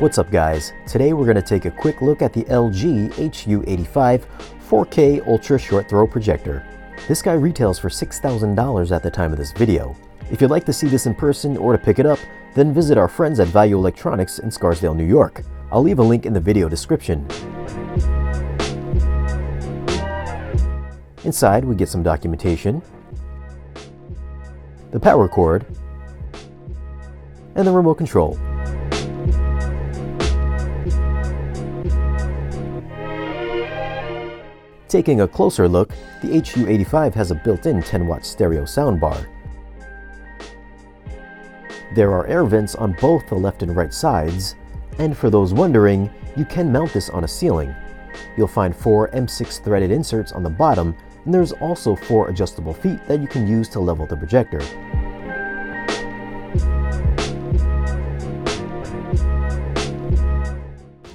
What's up guys? Today we're going to take a quick look at the LG HU85 4K Ultra Short Throw Projector. This guy retails for $6,000 at the time of this video. If you'd like to see this in person or to pick it up, then visit our friends at Value Electronics in Scarsdale, New York. I'll leave a link in the video description. Inside we get some documentation, the power cord, and the remote control. Taking a closer look, the HU85 has a built-in 10-watt stereo soundbar. There are air vents on both the left and right sides, and for those wondering, you can mount this on a ceiling. You'll find 4 M6 threaded inserts on the bottom, and there's also 4 adjustable feet that you can use to level the projector.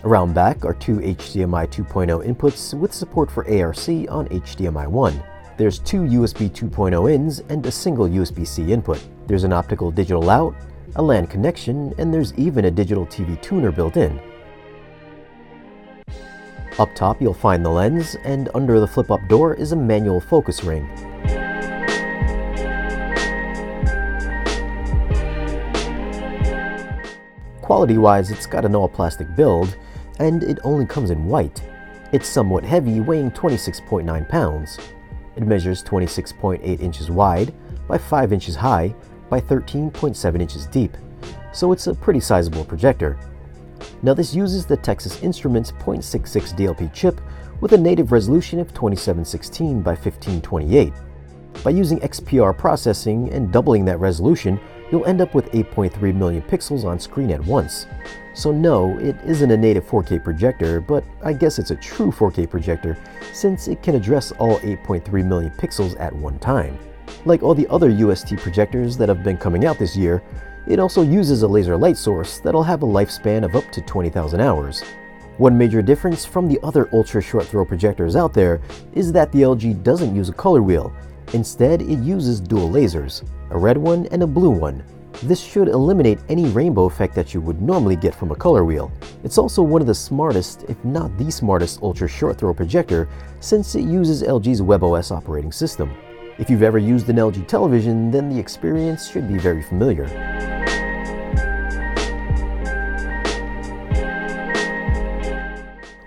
Around back are 2 HDMI 2.0 inputs with support for ARC on HDMI 1. There's 2 USB 2.0 ins and a single USB-C input. There's an optical digital out, a LAN connection, and there's even a digital TV tuner built in. Up top you'll find the lens, and under the flip-up door is a manual focus ring. Quality-wise, it's got an all-plastic build, and it only comes in white. It's somewhat heavy, weighing 26.9 pounds. It measures 26.8 inches wide by 5 inches high by 13.7 inches deep, so it's a pretty sizable projector. Now this uses the Texas Instruments .66 DLP chip with a native resolution of 2716 by 1528. By using XPR processing and doubling that resolution, you'll end up with 8.3 million pixels on screen at once. So no, it isn't a native 4K projector, but I guess it's a true 4K projector since it can address all 8.3 million pixels at one time. Like all the other UST projectors that have been coming out this year, it also uses a laser light source that'll have a lifespan of up to 20,000 hours. One major difference from the other ultra short throw projectors out there is that the LG doesn't use a color wheel. Instead, it uses dual lasers, a red one and a blue one. This should eliminate any rainbow effect that you would normally get from a color wheel. It's also one of the smartest, if not the smartest, ultra short throw projector since it uses LG's WebOS operating system. If you've ever used an LG television, then the experience should be very familiar.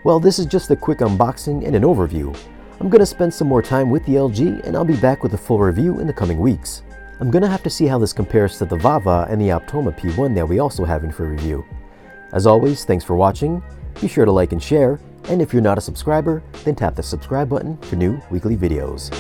Well, this is just a quick unboxing and an overview. I'm going to spend some more time with the LG, and I'll be back with a full review in the coming weeks. I'm going to have to see how this compares to the VAVA and the Optoma P1 that we also have in for review. As always, thanks for watching. Be sure to like and share, and if you're not a subscriber, then tap the subscribe button for new weekly videos.